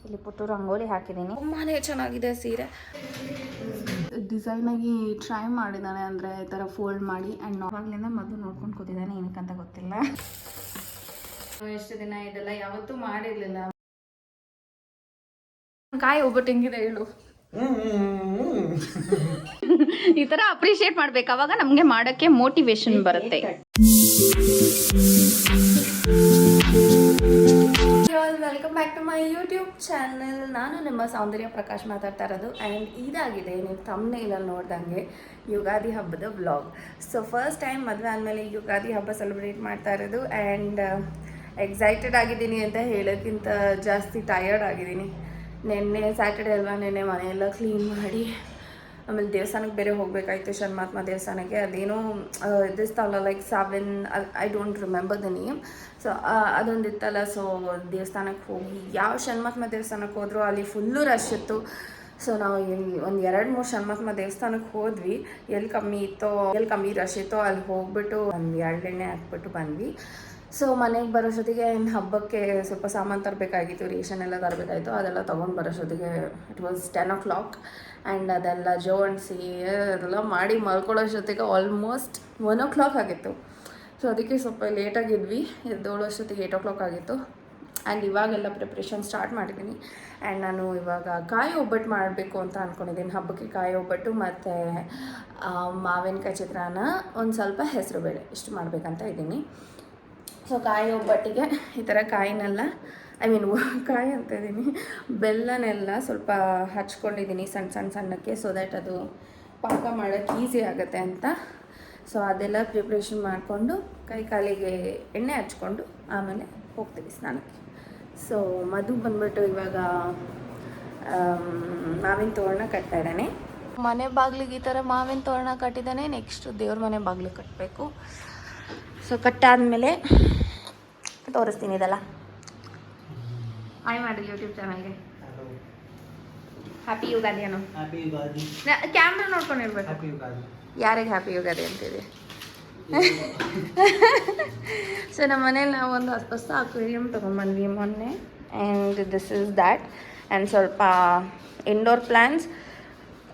ಇಲ್ಲಿ ಪುಟ್ಟು ರಂಗೋಲಿ ಹಾಕಿದ್ದೀನಿ. ತುಂಬಾ ಚೆನ್ನಾಗಿದೆ ಸೀರೆ. ಡಿಸೈನಾಗಿ ಟ್ರೈ ಮಾಡಿದ್ದಾನೆ, ಅಂದರೆ ಈ ಥರ ಫೋಲ್ಡ್ ಮಾಡಿ. ಆ್ಯಂಡ್ ಆವಾಗಲಿಂದ ಮೊದಲು ನೋಡ್ಕೊಂಡು ಕೂತಿದ್ದಾನೆ, ಏನಕ್ಕಂತ ಗೊತ್ತಿಲ್ಲ. ಎಷ್ಟು ದಿನ ಇದೆಲ್ಲ ಯಾವತ್ತೂ ಮಾಡಿರಲಿಲ್ಲ. ಕಾಯಿ ಒಬ್ಬಟ್ಟು ಹೆಂಗಿದೆ ಹೇಳು. ಈ ಥರ ಅಪ್ರಿಷಿಯೇಟ್ ಮಾಡ್ಬೇಕು, ಅವಾಗ ನಮಗೆ ಮಾಡೋಕ್ಕೆ ಮೋಟಿವೇಶನ್ ಬರುತ್ತೆ. Welcome back to my YouTube channel. ನಾನು ನಿಮ್ಮ ಸೌಂದರ್ಯ ಪ್ರಕಾಶ್ ಮಾತಾಡ್ತಾ ಇರೋದು. ಆ್ಯಂಡ್ ಇದಾಗಿದೆ ನೀವು ಥಂಬ್ನೇಲಲ್ಲಿ ನೋಡ್ದಂಗೆ ಯುಗಾದಿ ಹಬ್ಬದ ವ್ಲಾಗ್. ಸೊ ಫಸ್ಟ್ ಟೈಮ್ ಮದುವೆ ಆದಮೇಲೆ ಯುಗಾದಿ ಹಬ್ಬ ಸೆಲೆಬ್ರೇಟ್ ಮಾಡ್ತಾ ಇರೋದು. ಆ್ಯಂಡ್ ಎಕ್ಸೈಟೆಡ್ ಆಗಿದ್ದೀನಿ ಅಂತ ಹೇಳೋಕ್ಕಿಂತ ಜಾಸ್ತಿ ಟಯರ್ಡ್ ಆಗಿದ್ದೀನಿ. ನೆನ್ನೆ ಸ್ಯಾಟರ್ಡೆ ಅಲ್ವಾ, ನೆನ್ನೆ ಮನೆಯೆಲ್ಲ ಕ್ಲೀನ್ ಮಾಡಿ ಆಮೇಲೆ ದೇವಸ್ಥಾನಕ್ಕೆ ಬೇರೆ ಹೋಗಬೇಕಾಯ್ತು, ಶರ್ಮಾತ್ಮ ದೇವಸ್ಥಾನಕ್ಕೆ. ಅದೇನೋ ಇದಿಸ್ತಲ್ಲ, like 7 I don't remember the name. So ಅದೊಂದಿತ್ತಲ್ಲ. ಸೊ ದೇವಸ್ಥಾನಕ್ಕೆ ಹೋಗಿ ಯಾವ ಶರ್ಮಾತ್ಮ ದೇವಸ್ಥಾನಕ್ಕೆ ಹೋದರೂ ಅಲ್ಲಿ ಫುಲ್ಲು ರಶ್ ಇತ್ತು. ಸೊ ನಾವು ಒಂದು 2-3 ಶರ್ಮಾತ್ಮ ದೇವಸ್ಥಾನಕ್ಕೆ ಹೋದ್ವಿ. ಎಲ್ಲಿ ಕಮ್ಮಿ ರಶ್ ಇತ್ತೋ ಅಲ್ಲಿ ಹೋಗ್ಬಿಟ್ಟು ಒಂದು 2 ಎಣ್ಣೆ ಹಾಕ್ಬಿಟ್ಟು ಬಂದ್ವಿ. ಸೊ ಮನೆಗೆ ಬರೋಷ್ಟೊತ್ತಿಗೆ ಹಬ್ಬಕ್ಕೆ ಸ್ವಲ್ಪ ಸಾಮಾನು ತರಬೇಕಾಗಿತ್ತು, ರೇಷನ್ ಎಲ್ಲ ತರಬೇಕಾಯಿತು. ಅದೆಲ್ಲ ತೊಗೊಂಡು ಬರೋಷ್ಟೊತ್ತಿಗೆ ಇಟ್ ವಾಸ್ 10 o'clock. ಆ್ಯಂಡ್ ಅದೆಲ್ಲ ಜೋಡಿಸಿ ಅದೆಲ್ಲ ಮಾಡಿ ಮಲ್ಕೊಳ್ಳೋಷ್ಟೊತ್ತಿಗೆ ಆಲ್ಮೋಸ್ಟ್ 1 o'clock ಆಗಿತ್ತು. ಸೊ ಅದಕ್ಕೆ ಸ್ವಲ್ಪ ಲೇಟಾಗಿದ್ವಿ. ಎದ್ದೋಳೋಷ್ಟೊತ್ತಿಗೆ 8 o'clock ಆಗಿತ್ತು. ಆ್ಯಂಡ್ ಇವಾಗೆಲ್ಲ ಪ್ರಿಪ್ರೇಷನ್ ಸ್ಟಾರ್ಟ್ ಮಾಡಿದ್ದೀನಿ. ಆ್ಯಂಡ್ ನಾನು ಇವಾಗ ಕಾಯಿ ಒಬ್ಬಟ್ಟು ಮಾಡಬೇಕು ಅಂತ ಅಂದ್ಕೊಂಡಿದ್ದೀನಿ. ಹಬ್ಬಕ್ಕೆ ಕಾಯಿ ಒಬ್ಬಟ್ಟು ಮತ್ತು ಮಾವಿನಕಾಯಿ ಚಿತ್ರಾನ್ನ, ಒಂದು ಸ್ವಲ್ಪ ಹೆಸರುಬೇಳೆ ಇಷ್ಟು ಮಾಡಬೇಕಂತ ಇದ್ದೀನಿ. ಸೊ ಕಾಯಿ ಒಬ್ಬಟ್ಟಿಗೆ ಈ ಥರ ಕಾಯಿನೆಲ್ಲ ಕಾಯಿ ಅಂತ ಇದ್ದೀನಿ, ಬೆಲ್ಲನೆಲ್ಲ ಸ್ವಲ್ಪ ಹಚ್ಕೊಂಡಿದ್ದೀನಿ ಸಣ್ಣಕ್ಕೆ, ಸೊ ದ್ಯಾಟ್ ಅದು ಪಾಕ ಮಾಡೋಕ್ಕೆ ಈಸಿ ಆಗುತ್ತೆ ಅಂತ. ಸೊ ಅದೆಲ್ಲ ಪ್ರಿಪ್ರೇಷನ್ ಮಾಡಿಕೊಂಡು ಕೈ ಕಾಲಿಗೆ ಎಣ್ಣೆ ಹಚ್ಕೊಂಡು ಆಮೇಲೆ ಹೋಗ್ತೀವಿ ಸ್ನಾನಕ್ಕೆ. ಸೊ ಮಧು ಬಂದ್ಬಿಟ್ಟು ಇವಾಗ ಮಾವಿನ ತೋರಣ ಕಟ್ತಾ ಇದ್ದಾನೆ. ಮನೆ ಬಾಗಿಲಿಗೆ ಈ ಥರ ಮಾವಿನ ತೋರಣ ಕಟ್ಟಿದ್ದಾನೆ. ನೆಕ್ಸ್ಟು ದೇವ್ರ ಮನೆ ಬಾಗಿಲು ಕಟ್ಟಬೇಕು. ಸೊ ಕಟ್ಟಾದಮೇಲೆ ತೋರಿಸ್ತೀನಿ ಇದೆಲ್ಲ. ಹಾಯ್ ಮಾಡಿ ಯೂಟ್ಯೂಬ್ ಚಾನಲ್ಗೆ. ಹ್ಯಾಪಿ ಯುಗಾದಿ ಅನ್ನೋ. ಕ್ಯಾಮ್ರಾ ನೋಡ್ಕೊಂಡಿರ್ಬೇಕು. ಯಾರಿಗೆ ಹ್ಯಾಪಿ ಯುಗಾದಿ ಅಂತಿದೆ. ಸೊ ನಮ್ಮ ಮನೇಲಿ ನಾವು ಒಂದು ಹೊಸ ಅಕ್ವೇರಿಯಂ ತೊಗೊಂಬಂದ್ವಿ ಮೊನ್ನೆ. And this is that. And ಸ್ವಲ್ಪ indoor plants,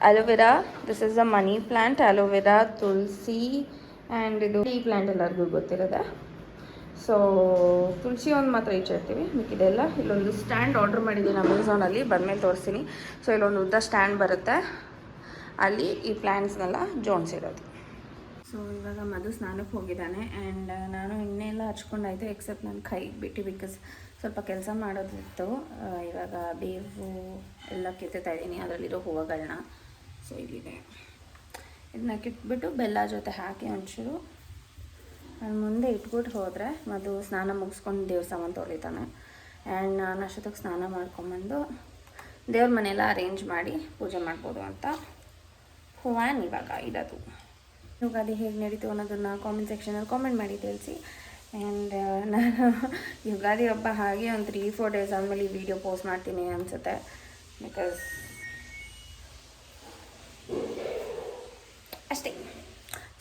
aloe vera. This is a money plant, aloe vera, tulsi. And ಇದು ಟೀ ಪ್ಲ್ಯಾಂಟ್ ಎಲ್ಲರಿಗೂ ಗೊತ್ತಿರೋದೆ. ಸೊ ತುಳಸಿ ಒಂದು ಮಾತ್ರ ಇಡ್ತೀವಿ, ಮಿಕ್ಕಿದೆಲ್ಲ. ಇಲ್ಲೊಂದು ಸ್ಟ್ಯಾಂಡ್ ಆರ್ಡ್ರ್ ಮಾಡಿದ್ದೀನಿ ಅಮೆಝಾನಲ್ಲಿ, ಬಂದಮೇಲೆ ತೋರಿಸ್ತೀನಿ. ಸೊ ಇಲ್ಲೊಂದು ಉದ್ದ ಸ್ಟ್ಯಾಂಡ್ ಬರುತ್ತೆ, ಅಲ್ಲಿ ಈ ಪ್ಲ್ಯಾಂಟ್ಸ್ನೆಲ್ಲ ಜೋಡಿಸಿರೋದು. ಸೊ ಇವಾಗ ಮಧು ಸ್ನಾನಕ್ಕೆ ಹೋಗಿದ್ದಾನೆ. ಆ್ಯಂಡ್ ನಾನು ಎಣ್ಣೆ ಎಲ್ಲ ಹಚ್ಕೊಂಡಾಯ್ತು, ಎಕ್ಸೆಪ್ಟ್ ನಾನು ಕೈಗೆ ಬಿಟ್ಟು, ಬಿಕಾಸ್ ಸ್ವಲ್ಪ ಕೆಲಸ ಮಾಡೋದಿತ್ತು. ಇವಾಗ ಬೇವು ಎಲ್ಲ ಕಿತ್ತಾ ಇದ್ದೀನಿ, ಅದರಲ್ಲಿರೋ ಹೂವುಗಳನ್ನ. ಸೊ ಇಲ್ಲಿದೆ, ಇದನ್ನ ಕಿತ್ಬಿಟ್ಟು ಬೆಲ್ಲ ಜೊತೆ ಹಾಕಿ ಒಂಚೂರು ನಾನು ಮುಂದೆ ಇಟ್ಬಿಟ್ಟು ಹೋದರೆ ಮಧು ಸ್ನಾನ ಮುಗಿಸ್ಕೊಂಡು ದೇವ್ರ ಸಾಮಾನು ತೊಳಿತಾನೆ. ಆ್ಯಂಡ್ ನಾನು ಅಷ್ಟೊತ್ತಿಗೆ ಸ್ನಾನ ಮಾಡ್ಕೊಂಬಂದು ದೇವ್ರ ಮನೆಯೆಲ್ಲ ಅರೇಂಜ್ ಮಾಡಿ ಪೂಜೆ ಮಾಡ್ಬೋದು ಅಂತ ಪ್ಲ್ಯಾನ್ ಇವಾಗ ಇರೋದು. ಯುಗಾದಿ ಹೇಗೆ ನಡೀತು ಅನ್ನೋದನ್ನು ಕಾಮೆಂಟ್ ಸೆಕ್ಷನಲ್ಲಿ ಕಾಮೆಂಟ್ ಮಾಡಿ ತಿಳಿಸಿ. ಆ್ಯಂಡ್ ನಾನು ಯುಗಾದಿ ಹಬ್ಬ ಹಾಗೆ ಒಂದು 3-4 ಡೇಸ್ ಆದಮೇಲೆ ಈ ವಿಡಿಯೋ ಪೋಸ್ಟ್ ಮಾಡ್ತೀನಿ ಅನಿಸುತ್ತೆ, ಬಿಕಾಸ್ ಅಷ್ಟೇ.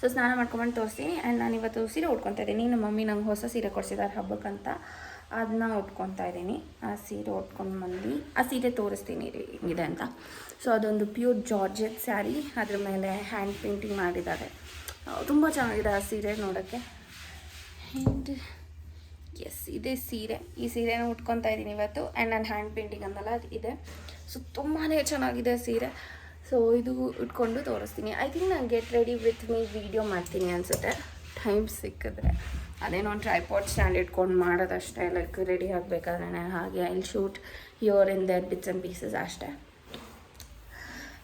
ಸೊ ಸ್ನಾನ ಮಾಡ್ಕೊಂಬಂದು ತೋರಿಸ್ತೀನಿ. ಆ್ಯಂಡ್ ನಾನು ಇವತ್ತು ಸೀರೆ ಉಟ್ಕೊತಾ ಇದ್ದೀನಿ. ನಮ್ಮ ಮಮ್ಮಿ ನಂಗೆ ಹೊಸ ಸೀರೆ ಕೊಡಿಸಿದ್ದಾರೆ ಹಬ್ಬಕ್ಕಂತ, ಅದನ್ನ ಉಟ್ಕೊತಾ ಇದ್ದೀನಿ. ಆ ಸೀರೆ ಉಟ್ಕೊಂಡು ಬಂದು ಆ ಸೀರೆ ತೋರಿಸ್ತೀನಿ ಹೇಗಿದೆ ಅಂತ. ಸೊ ಅದೊಂದು ಪ್ಯೂರ್ ಜಾರ್ಜೆಟ್ ಸ್ಯಾರಿ, ಅದ್ರ ಮೇಲೆ ಹ್ಯಾಂಡ್ ಪೇಂಟಿಂಗ್ ಮಾಡಿದ್ದಾರೆ. ತುಂಬ ಚೆನ್ನಾಗಿದೆ ಆ ಸೀರೆ ನೋಡೋಕ್ಕೆ. ಆ್ಯಂಡ್ ಎಸ್, ಇದೇ ಸೀರೆ. ಈ ಸೀರೆನ ಉಟ್ಕೊತಾ ಇದ್ದೀನಿ ಇವತ್ತು. ಆ್ಯಂಡ್ ನಾನು ಹ್ಯಾಂಡ್ ಪೇಂಟಿಂಗ್ ಅಂದಲ್ಲ ಅದು ಇದೆ. ಸೊ ತುಂಬಾ ಚೆನ್ನಾಗಿದೆ ಸೀರೆ. ಸೊ ಇದು ಇಟ್ಕೊಂಡು ತೋರಿಸ್ತೀನಿ. ಐ ಥಿಂಕ್ ನಾನು get ready with me video ಮಾಡ್ತೀನಿ ಅನಿಸುತ್ತೆ, ಟೈಮ್ ಸಿಕ್ಕಿದ್ರೆ. ಅದೇನೋ ಒಂದು ಟ್ರೈಪಾಡ್ ಸ್ಟ್ಯಾಂಡ್ ಇಟ್ಕೊಂಡು ಮಾಡೋದಷ್ಟೇ, ಲೈಕ್ ರೆಡಿ ಆಗಬೇಕಾದ್ರೆ ಹಾಗೆ I will shoot here in their bits and pieces ಅಷ್ಟೇ.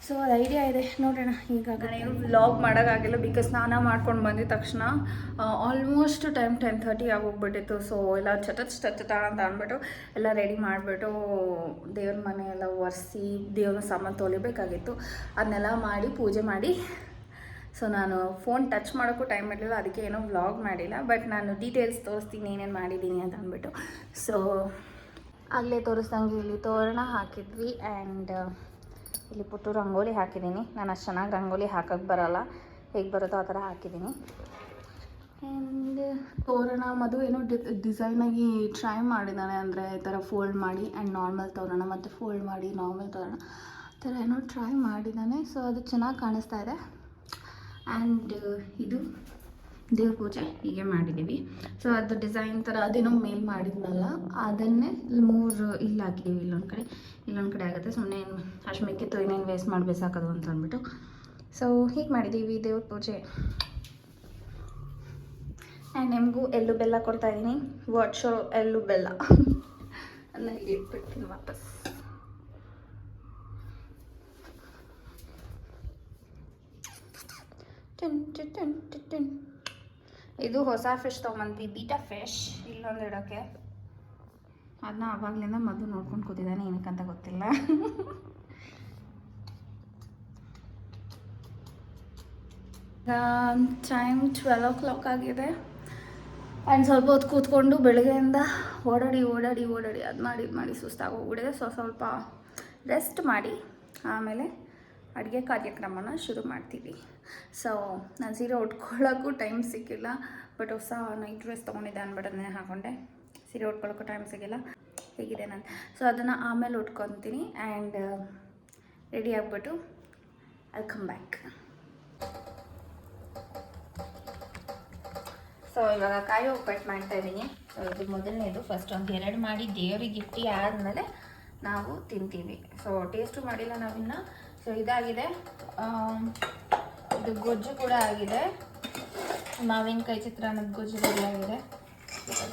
ಸೊ ಅದು ಐಡಿಯಾ ಇದೆ, ನೋಡೋಣ. ಈಗ ನಾನೇನು ವ್ಲಾಗ್ ಮಾಡೋಕ್ಕಾಗಿಲ್ಲ, ಬಿಕಾಸ್ ಸ್ನಾನ ಮಾಡ್ಕೊಂಡು ಬಂದಿದ ತಕ್ಷಣ ಆಲ್ಮೋಸ್ಟ್ ಟೈಮ್ 10:30 ಆಗೋಗ್ಬಿಟ್ಟಿತ್ತು. ಸೊ ಎಲ್ಲ ಚಟ ಅಂತ ಅಂದ್ಬಿಟ್ಟು ಎಲ್ಲ ರೆಡಿ ಮಾಡಿಬಿಟ್ಟು ದೇವ್ರ ಮನೆ ಎಲ್ಲ ಒರೆಸಿ ದೇವ್ರ ಸಾಮಾನು ತೊಳಿಬೇಕಾಗಿತ್ತು. ಅದನ್ನೆಲ್ಲ ಮಾಡಿ ಪೂಜೆ ಮಾಡಿ. ಸೊ ನಾನು ಫೋನ್ ಟಚ್ ಮಾಡೋಕ್ಕೂ ಟೈಮ್ ಇರಲಿಲ್ಲ, ಅದಕ್ಕೆ ಏನೋ ವ್ಲಾಗ್ ಮಾಡಿಲ್ಲ. ಬಟ್ ನಾನು ಡೀಟೇಲ್ಸ್ ತೋರಿಸ್ತೀನಿ ಏನೇನು ಮಾಡಿದ್ದೀನಿ ಅಂತ ಅಂದ್ಬಿಟ್ಟು. ಸೊ ಆಗಲೇ ತೋರಿಸ್ದಂಗೆ ಇಲ್ಲಿ ತೋರಣ ಹಾಕಿದ್ವಿ. ಆ್ಯಂಡ್ ಇಲ್ಲಿ ಪುಟ್ಟು ರಂಗೋಲಿ ಹಾಕಿದ್ದೀನಿ. ನಾನು ಅಷ್ಟು ಚೆನ್ನಾಗಿ ರಂಗೋಲಿ ಹಾಕೋಕ್ಕೆ ಬರೋಲ್ಲ, ಹೇಗೆ ಬರುತ್ತೋ ಆ ಥರ ಹಾಕಿದ್ದೀನಿ. ಆ್ಯಂಡ್ ತೋರಣ ಮದು ಏನೋ ಡಿಸೈನಾಗಿ ಟ್ರೈ ಮಾಡಿದ್ದಾನೆ, ಅಂದರೆ ಈ ಥರ ಫೋಲ್ಡ್ ಮಾಡಿ ಆ್ಯಂಡ್ ನಾರ್ಮಲ್ ತೋರಣ ಮತ್ತು ಫೋಲ್ಡ್ ಮಾಡಿ ನಾರ್ಮಲ್ ತೋರಣ ಈ ಥರ ಏನೋ ಟ್ರೈ ಮಾಡಿದ್ದಾನೆ. ಸೊ ಅದು ಚೆನ್ನಾಗಿ ಕಾಣಿಸ್ತಾ ಇದೆ. ಆ್ಯಂಡ್ ಇದು ದೇವ್ರ ಪೂಜೆ ಹೀಗೆ ಮಾಡಿದ್ದೀವಿ. ಸೊ ಅದು ಡಿಸೈನ್ ಥರ ಅದೇನೋ ಮೇಲ್ ಮಾಡಿದ್ನಲ್ಲ ಅದನ್ನೇ 3 ಇಲ್ಲಿ ಹಾಕಿದ್ದೀವಿ. ಇಲ್ಲೊಂದು ಕಡೆ ಆಗುತ್ತೆ. ಸುಮ್ಮನೆ ಅಷ್ಟು ಮಿಕ್ಕಿತ್ತು ಇನ್ನೇನು ವೇಸ್ಟ್ ಮಾಡಿ ಬೇಸಾಕೋದು ಅಂತ ಅಂದ್ಬಿಟ್ಟು ಸೊ ಹೀಗೆ ಮಾಡಿದ್ದೀವಿ ದೇವ್ರ ಪೂಜೆ. ಆ್ಯಂಡ್ ನಿಮಗೂ ಎಳ್ಳು ಬೆಲ್ಲ ಕೊಡ್ತಾಯಿದ್ದೀನಿ. ವಾಟ್ಸೋ ಎಳ್ಳು ಬೆಲ್ಲ ಅದನ್ನ ಇಲ್ಲಿ ಇಟ್ಬಿಡ್ತೀನಿ ವಾಪಸ್. ಇದು ಹೊಸ ಫಿಶ್ ತೊಗೊಂಬಂದ್ವಿ, ಬೀಟಾ ಫಿಶ್. ಇಲ್ಲೊಂದು ಇಡೋಕ್ಕೆ ಅದನ್ನ ಆವಾಗಲಿಂದ ಮದ್ದು ನೋಡ್ಕೊಂಡು ಕೂತಿದ್ದಾನೆ, ಏನಕ್ಕಂತ ಗೊತ್ತಿಲ್ಲ. ಟೈಮ್ 12 o'clock ಆಗಿದೆ. ಆ್ಯಂಡ್ ಸ್ವಲ್ಪ ಹೊತ್ತು ಕೂತ್ಕೊಂಡು ಬೆಳಗ್ಗೆಯಿಂದ ಓಡಾಡಿ ಅದು ಮಾಡಿ ಸುಸ್ತಾಗೋಗ್ಬಿಟ್ಟಿದೆ. ಸ್ವಲ್ಪ ರೆಸ್ಟ್ ಮಾಡಿ ಆಮೇಲೆ ಅಡುಗೆ ಕಾರ್ಯಕ್ರಮನ ಶುರು ಮಾಡ್ತೀವಿ. ಸೊ ನಾನು ಸೀರೆ ಉಟ್ಕೊಳ್ಳೋಕ್ಕೂ ಟೈಮ್ ಸಿಕ್ಕಿಲ್ಲ. ಬಟ್ ಹೊಸ ನೈಟ್ ಡ್ರೆಸ್ ತೊಗೊಂಡಿದ್ದೆ ಅಂದ್ಬಿಟ್ಟದನ್ನೇ ಹಾಕ್ಕೊಂಡೆ. ಸೀರೆ ಉಟ್ಕೊಳ್ಳೋಕ್ಕೂ ಟೈಮ್ ಸಿಕ್ಕಿಲ್ಲ. ಹೇಗಿದೆ ನಾನು ಸೊ ಅದನ್ನು ಆಮೇಲೆ ಉಟ್ಕೊತೀನಿ. ಆ್ಯಂಡ್ ರೆಡಿ ಆಗಿಬಿಟ್ಟು ಐ ಕಮ್ ಬ್ಯಾಕ್. ಸೊ ಇವಾಗ ಕಾಯಿ ಉಪ್ಪಿಟ್ಟು ಮಾಡ್ತಾಯಿದ್ದೀನಿ. ಸೊ ಇದು ಮೊದಲನೇದು. ಫಸ್ಟ್ ಒಂದು 2 ಮಾಡಿ ದೇವರಿಗೆ ಇಟ್ಟು ಆದಮೇಲೆ ನಾವು ತಿಂತೀವಿ. ಸೊ ಟೇಸ್ಟು ಮಾಡಿಲ್ಲ ನಾವಿನ್ನು. ಸೊ ಇದಾಗಿದೆ. ಇದು ಗೊಜ್ಜು ಕೂಡ ಆಗಿದೆ. ಮಾವಿನಕಾಯಿ ಚಿತ್ರಾನ್ನದ ಗೊಜ್ಜು ರೆಡಿ ಆಗಿದೆ. ಸೊ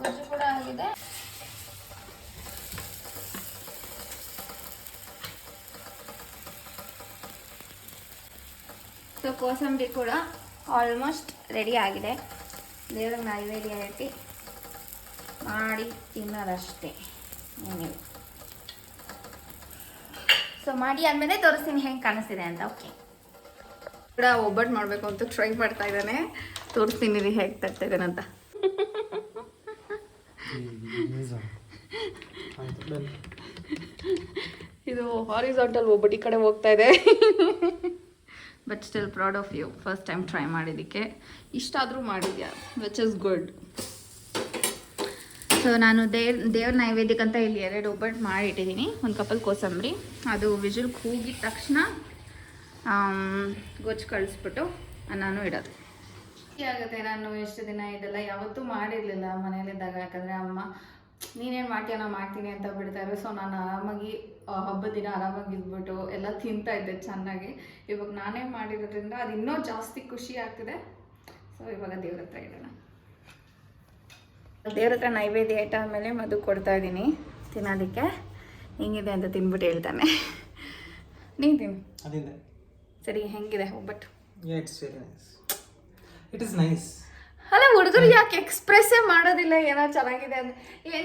ಗೊಜ್ಜು ಕೂಡ ಆಗಿದೆ. ಸೊ ಕೋಸಂಬರಿ ಕೂಡ ಆಲ್ಮೋಸ್ಟ್ ರೆಡಿ ಆಗಿದೆ. ದೇವ್ರಿಗೆ ನೈವೇದ್ಯ ಇಟ್ಟು ಮಾಡಿ ತಿನ್ನೋದಷ್ಟೇ ಏನಿಲ್ಲ. ಸೊ ಮಾಡಿ ಆದಮೇಲೆ ತೋರಿಸ್ತೀನಿ ಹೆಂಗೆ ಕಾಣಿಸ್ತಿದೆ ಅಂತ. ಓಕೆ, ಕೂಡ ಒಬ್ಬಟ್ಟು ಮಾಡಬೇಕು ಅಂತ ಟ್ರೈ ಮಾಡ್ತಾ ಇದ್ದಾನೆ. ತೋರಿಸ್ತೀನಿ ರೀ ಹೇಗೆ ತರ್ತಾ ಇದ್ದಾನೆ ಅಂತ. ಇದು ಹಾರಿಜಾಂಟಲ್ ಒಬ್ಬಟ್ಟು ಈ ಕಡೆ ಹೋಗ್ತಾ ಇದೆ. But still proud of you. First time try ಮಾಡಿದ್ದಕ್ಕೆ ಇಷ್ಟಾದರೂ ಮಾಡಿದ್ಯಾ, ವಿಚ್ ಇಸ್ ಗುಡ್. ಸೊ ನಾನು ದೇವ್ರ ನೈವೇದ್ಯಕ್ಕಂತ ಇಲ್ಲಿ 2 ಒಬ್ಬಟ್ಟು ಮಾಡಿಟ್ಟಿದ್ದೀನಿ. ಒಂದು ಕಪ್ಪಲ್ಲಿ ಕೋಸಂಬರಿ. ಅದು ವಿಜಿಲ್ ಕೂಗಿದ ತಕ್ಷಣ ಗೊಜ್ಜು ಕಳಿಸ್ಬಿಟ್ಟು ನಾನು ಇಡೋದು ಆಗುತ್ತೆ. ನಾನು ಎಷ್ಟು ದಿನ ಇದೆಲ್ಲ ಯಾವತ್ತೂ ಮಾಡಿರಲಿಲ್ಲ ಮನೇಲಿದ್ದಾಗ. ಯಾಕಂದರೆ ಅಮ್ಮ ನೀನೇನು ಮಾಡ್ತೀಯ ನಾ ಮಾಡ್ತೀನಿ ಅಂತ ಬಿಡ್ತಾರೆ. ಸೊ ನಾನು ಆರಾಮಾಗಿ ಹಬ್ಬದ ದಿನ ಆರಾಮಾಗಿ ಇದ್ಬಿಟ್ಟು ಎಲ್ಲ ತಿಂತಾ ಇದ್ದೆ ಚೆನ್ನಾಗಿ. ಇವಾಗ ನಾನೇ ಮಾಡಿರೋದ್ರಿಂದ ಅದು ಇನ್ನೂ ಜಾಸ್ತಿ ಖುಷಿ ಆಗ್ತಿದೆ. ಸೊ ಇವಾಗ ದೇವ್ರ ಹತ್ರ ಇಡೋಣ. ದೇವ್ರ ಹತ್ರ ನೈವೇದ್ಯ ಇಟ್ಟ ಆದಮೇಲೆ ಮದು ಕೊಡ್ತಾ ಇದ್ದೀನಿ ತಿನ್ನೋದಕ್ಕೆ. ಹೆಂಗಿದೆ ಅಂತ ತಿನ್ಬಿಟ್ಟು ಹೇಳ್ತಾನೆ. ನೀನು ತಿನ್ನು. ಸರಿ, ಹೆಂಗಿದೆ ಒಬ್ಬಟ್ಟು? It is nice. ಅಲ್ಲ, ಹುಡುಗರು ಯಾಕೆ ಎಕ್ಸ್ಪ್ರೆಸ್ಸೇ ಮಾಡೋದಿಲ್ಲ ಏನೋ ಚೆನ್ನಾಗಿದೆ ಅಂತ?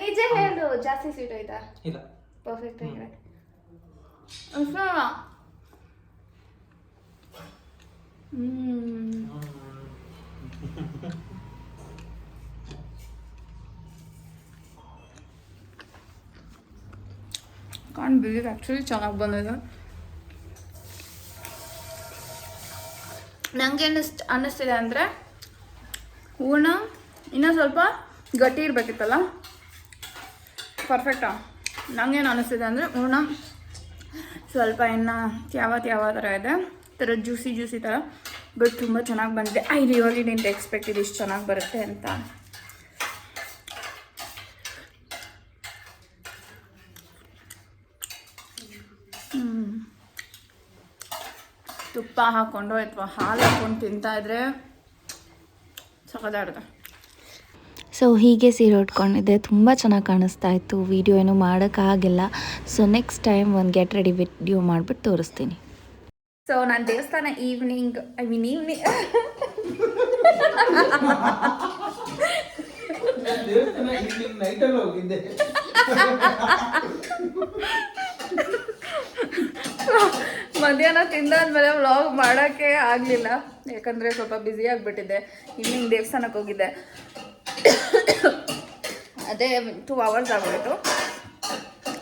ನಿಜ ಹೇಳು, ಜಾಸ್ತಿ ಸ್ವೀಟ್ ಆಯ್ತಾ? ಇಲ್ಲ, ಪರ್ಫೆಕ್ಟ್ ಆಗಿದೆ. ಕಾಣ್ ಬಿಲಿವ್ ಆ್ಯಕ್ಚುಲಿ ಚೆನ್ನಾಗಿ ಬಂದಿದೆ. ನನಗೆ ಅನ್ನಿಸ್ತಿದೆ ಅಂದರೆ ಹೂರ್ಣ ಇನ್ನೂ ಸ್ವಲ್ಪ ಗಟ್ಟಿ ಇರಬೇಕಿತ್ತಲ್ಲ. ಪರ್ಫೆಕ್ಟಾ? ನನಗೇನು ಅನ್ನಿಸ್ತಿದೆ ಅಂದರೆ ಹೂರ್ಣ ಸ್ವಲ್ಪ ಇನ್ನು ಯಾವ ಥರ ಇದೆ, ಥರ ಜ್ಯೂಸಿ ಥರ. ಬಟ್ ತುಂಬ ಚೆನ್ನಾಗಿ ಬಂದಿದೆ. ಐ ರಿಯಲಿ ಡಿಂಟ್ ಎಕ್ಸ್ಪೆಕ್ಟ್ ಇದು ಇಷ್ಟು ಚೆನ್ನಾಗಿ ಬರುತ್ತೆ ಅಂತ. ತುಪ್ಪ ಹಾಕ್ಕೊಂಡು ಅಥವಾ ಹಾಲು ಹಾಕ್ಕೊಂಡು ತಿಂತಾಯಿದ್ರೆ ಸಖತ್ತಾಗಿರುತ್ತೆ. ಸೊ ಹೀಗೆ ಸೀರೆ ಉಟ್ಕೊಂಡಿದ್ದೆ, ತುಂಬ ಚೆನ್ನಾಗಿ ಕಾಣಿಸ್ತಾ ಇತ್ತು. ವೀಡಿಯೋ ಏನೂ ಮಾಡೋಕ್ಕಾಗಿಲ್ಲ. ಸೊ ನೆಕ್ಸ್ಟ್ ಟೈಮ್ ಒಂದು ಗೆಟ್ ರೆಡಿ ವಿಡಿಯೋ ಮಾಡಿಬಿಟ್ಟು ತೋರಿಸ್ತೀನಿ. ಸೊ ನಾನು ದೇವಸ್ಥಾನ ಈವ್ನಿಂಗ್ ನೈಟಲ್ಲಿ ಹೋಗಿದ್ದೆ. ಮಧ್ಯಾಹ್ನ ತಿಂದಾದ್ಮೇಲೆ ವ್ಲಾಗ್ ಮಾಡೋಕ್ಕೆ ಆಗಲಿಲ್ಲ. ಯಾಕಂದರೆ ಸ್ವಲ್ಪ ಬ್ಯುಸಿ ಆಗಿಬಿಟ್ಟಿದ್ದೆ. ಈವ್ನಿಂಗ್ ದೇವಸ್ಥಾನಕ್ಕೆ ಹೋಗಿದ್ದೆ. ಅದೇ 2 hours ಆಗೋಯಿತು.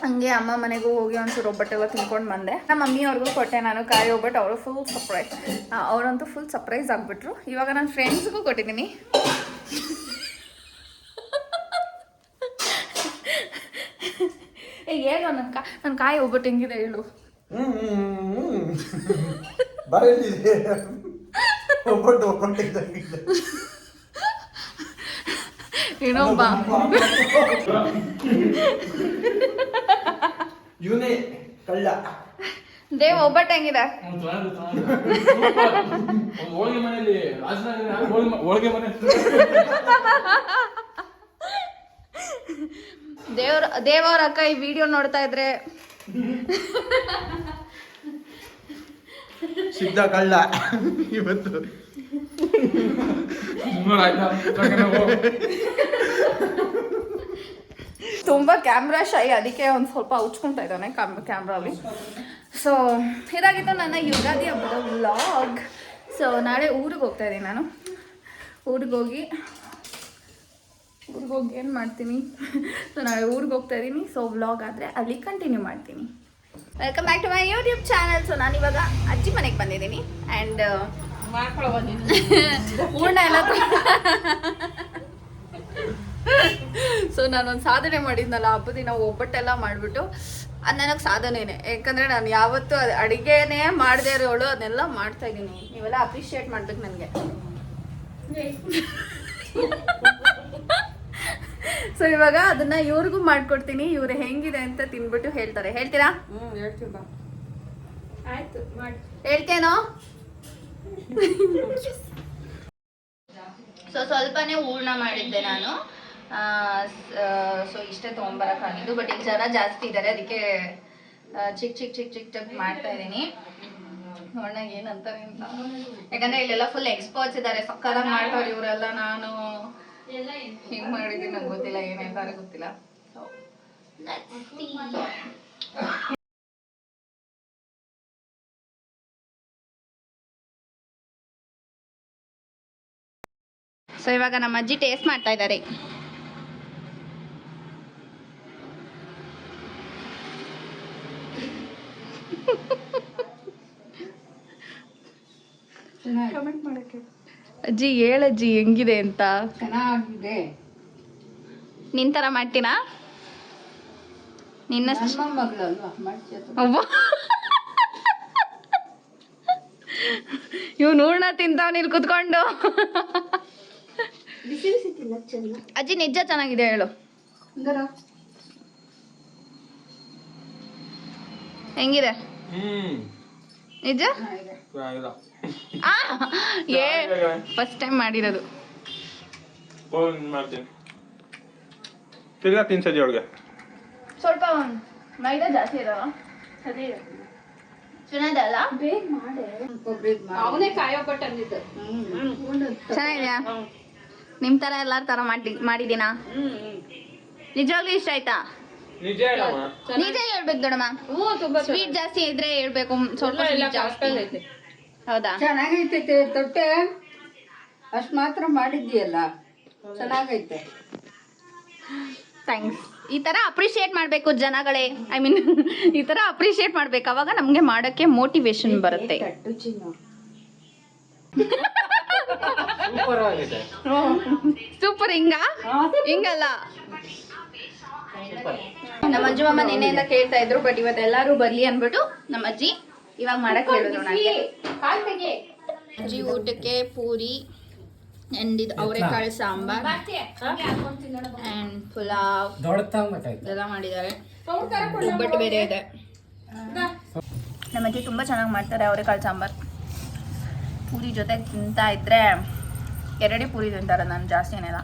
ಹಂಗೆ ಅಮ್ಮ ಮನೆಗೂ ಹೋಗಿ ಒಂಚೂರು ಒಬ್ಬಟ್ಟೆಲ್ಲ ತಿನ್ಕೊಂಡು ಬಂದೆ. ನಮ್ಮ ಮಮ್ಮಿಯವ್ರಿಗೂ ಕೊಟ್ಟೆ ನಾನು ಕಾಯಿ ಒಬ್ಬಟ್ಟು. ಅವರು ಫುಲ್ ಸರ್ಪ್ರೈಸ್, ಅವರಂತೂ ಫುಲ್ ಸರ್ಪ್ರೈಸ್ ಆಗಿಬಿಟ್ರು. ಇವಾಗ ನನ್ನ ಫ್ರೆಂಡ್ಸ್ಗೂ ಕೊಟ್ಟಿದ್ದೀನಿ. ಹೇಳು ನನ್ನ ಕಾಯಿ ಒಬ್ಬಟ್ಟು ಹೆಂಗಿದೆ ಹೇಳು. ಏನೋಬ್ಬ ಇವನೇ ಕಳ್ಳ. ದೇವ್ ಒಬ್ಬಟ್ಟು ಹೆಂಗಿದೆ? ಹೋಳಿಗೆ ಮನೆಯಲ್ಲಿ ಹೋಳಿಗೆ ಮನೆ ದೇವರ ಅಕ್ಕ ಈ ವಿಡಿಯೋ ನೋಡ್ತಾ ಇದ್ರೆ ಸಿದ್ಧ ಕಳ್ಳ ಇವತ್ತು. ತುಂಬಾ ಕ್ಯಾಮ್ರಾ ಶೈ, ಅದಕ್ಕೆ ಒಂದು ಸ್ವಲ್ಪ ಉಚ್ಕೊಂತಾ ಇದ್ದಾನೆ ಕ್ಯಾಮ್ರಲ್ಲಿ. ಸೊ ಇದಾಗಿತ್ತು ನನ್ನ ಯುಗಾದಿ ಹಬ್ಬದ ವ್ಲಾಗ್. ಸೊ ನಾಳೆ ಊರಿಗೆ ಹೋಗ್ತಾ ಇದ್ದೀನಿ ನಾನು. ಊರಿಗೆ ಹೋಗಿ ಏನು ಮಾಡ್ತೀನಿ. ಸೊ ನಾಳೆ ಊರಿಗೆ ಹೋಗ್ತಾ ಇದ್ದೀನಿ. ಸೊ ವ್ಲಾಗ್ ಆದರೆ ಅಲ್ಲಿ ಕಂಟಿನ್ಯೂ ಮಾಡ್ತೀನಿ. Welcome back to my YouTube channel. So ನಾನಿವಾಗ ಅಜ್ಜಿ ಮನೆಗೆ ಬಂದಿದ್ದೀನಿ ಆ್ಯಂಡ್ ಹೂರ್ಣ ಎಲ್ಲ ಸೊ ನಾನೊಂದು ಸಾಧನೆ ಮಾಡಿದ್ನಲ್ಲ ಹಬ್ಬದ ದಿನ ಒಬ್ಬಟ್ಟೆಲ್ಲ ಮಾಡಿಬಿಟ್ಟು, ಅದು ನನಗೆ ಸಾಧನೆನೇ. ಯಾಕಂದರೆ ನಾನು ಯಾವತ್ತೂ ಅಡುಗೆನೇ ಮಾಡದೇ ಇರೋಳು ಅದನ್ನೆಲ್ಲ ಮಾಡ್ತಾ ಇದ್ದೀನಿ. ನೀವೆಲ್ಲ ಅಪ್ರಿಷಿಯೇಟ್ ಮಾಡ್ಬೇಕು ನನಗೆ. ಸೊ ಇವಾಗ ಅದನ್ನ ಇವ್ರಿಗೂ ಮಾಡ್ಕೊಡ್ತೀನಿ. ಇವ್ರು ಹೆಂಗಿದೆ ಅಂತ ತಿನ್ಬಿಟ್ಟು ಹೇಳ್ತಾರೆ. ಹೇಳ್ತೀರಾ? ಹೇಳ್ತೀವಿ ಬಾ. ಆಯ್ತು ಮಾಡಿ. ಹೇಳ್ತೇನೋ? ಸೊ ಸ್ವಲ್ಪನೇ ಹೂರ್ಣ ಮಾಡಿದ್ದೆ ನಾನು. ಸೊ ಇಷ್ಟೇ ತೊಗೊಂಬರಕ್ಕಾಗಿದ್ದು. ಬಟ್ ಈಗ ಜನ ಜಾಸ್ತಿ ಇದ್ದಾರೆ, ಅದಕ್ಕೆ ಚಿಕ್ಕ ಮಾಡ್ತಾ ಇದ್ದೀನಿ. ನೋಡೋಣ ಏನಂತಾರೆ ಅಂತ. ಯಾಕಂದ್ರೆ ಇಲ್ಲೆಲ್ಲ ಫುಲ್ ಎಕ್ಸ್ಪರ್ಟ್ಸ್ ಇದ್ದಾರೆ, ಸಕ್ಕತ್ತಾಗಿ ಮಾಡ್ತಾರೆ ಇವರೆಲ್ಲ. ನಾನು ಹಿಂಗೆ ಮಾಡಿದ್ದೀನಿ, ನಂಗೆ ಗೊತ್ತಿಲ್ಲ ಏನು ಹೇಳ್ತಾರೆ ಗೊತ್ತಿಲ್ಲ. ಸೊ ಇವಾಗ ನಮ್ಮ ಅಜ್ಜಿ ಟೇಸ್ಟ್ ಮಾಡ್ತಾ ಇದ್ದಾರೆ. ಅಜ್ಜಿ ಹೇಳಜ್ಜಿ ಹೆಂಗಿದೆ ಅಂತ. ಚೆನ್ನಾಗಿದೆ. ನಿನ್ ತರ ಮಾಡ್ತೀನಾ? ನಿನ್ನ ಮಗಳಲ್ವಾ ಮಾಡ್ತೀಯ? ಇವ್ ಹೂರ್ಣ ತಿಂತಾವ್ ನೀನು ಕುತ್ಕೊಂಡು. ಅಜ್ಜಿ ನಿಜ ಚೆನ್ನಾಗಿದೆ ಹೇಳು. ಹೆಂಗಿದೆ ನಿಜ? ಫಸ್ಟ್ ಟೈಮ್ ಮಾಡಿರೋದು. ಸ್ವಲ್ಪ ಮೈದಾ ಜಾಸ್ತಿ ಇದಾವ. ಚೆನ್ನಾಗಿದೆಯಲ್ಲ? ಬೇಗ ಮಾಡೆ. ಅವನೇ ಕಾಯೋಪಟ್ಟು ಅಂದಿದ್ದು. ಚೆನ್ನಾಗಿದ್ಯಾ? ನಿಮ್ ತರ ಎಲ್ಲಾರ ತರ ಮಾಡಿದೀನಾ? ನಿಜವಾಗ್ಲೂ ಇಷ್ಟ ಆಯ್ತಾ? ನಿಜ ಹೇಳ್ಬೇಕು ದೊಡ್ಡಮ್ಮ. ಸ್ವೀಟ್ ಜಾಸ್ತಿ ಇದ್ರೆ ಹೇಳ್ಬೇಕು. ಸ್ವಲ್ಪ ಜಾಸ್ತಿ. ಹೌದಾ? ಚೆನ್ನಾಗೈತೆ ತೊಟ್ಟೆ. ಅಷ್ಟ್ ಮಾತ್ರ ಮಾಡಿದ್ಯಲ್ಲ, ಚೆನ್ನಾಗೈತೆ. ಥ್ಯಾಂಕ್ಸ್. ಈ ತರ ಅಪ್ರಿಶಿಯೇಟ್ ಮಾಡ್ಬೇಕು ಜನಗಳೇ. ಐ ಮೀನ್ ಈ ತರ ಅಪ್ರಿಶಿಯೇಟ್ ಮಾಡ್ಬೇಕು, ಅವಾಗ ನಮ್ಗೆ ಮಾಡಕ್ಕೆ ಮೋಟಿವೇಶನ್ ಬರುತ್ತೆ. ಸೂಪರ್. ಹಿಂಗಲ್ಲ. ನಮ್ಮ ಅಜ್ಜಿ ಅಮ್ಮ ನಿನ್ನೆಯಿಂದ ಕೇಳ್ತಾ ಇದ್ರು, ಬಟ್ ಇವತ್ತು ಎಲ್ಲಾರು ಬರ್ಲಿ ಅನ್ಬಿಟ್ಟು ನಮ್ಮ ಅಜ್ಜಿ ಇವಾಗ ಮಾಡಕ್ ಹೇಳಿದ್ರು ನನಗೆ. ಅಜ್ಜಿ ಊಟಕ್ಕೆ ಪೂರಿ ಅಂಡ್ ಇದು ಅವರೆಕಾಳು ಸಾಂಬಾರ್ ಅಂಡ್ ಪುಲಾವ್ ಎಲ್ಲ ಮಾಡಿದ್ದಾರೆ. ಒಬ್ಬಟ್ಟು ಬೇರೆ ಇದೆ. ನಮ್ಮ ಅಜ್ಜಿ ತುಂಬಾ ಚೆನ್ನಾಗಿ ಮಾಡ್ತಾರೆ ಅವರೆಕಾಳು ಸಾಂಬಾರ್. ಪೂರಿ ಜೊತೆ ತಿಂತಾ ಇದ್ರೆ ಎರಡೇ ಪೂರಿ ತಿಂತಾರೆ, ನಾನು ಜಾಸ್ತಿ ಏನಿಲ್ಲ.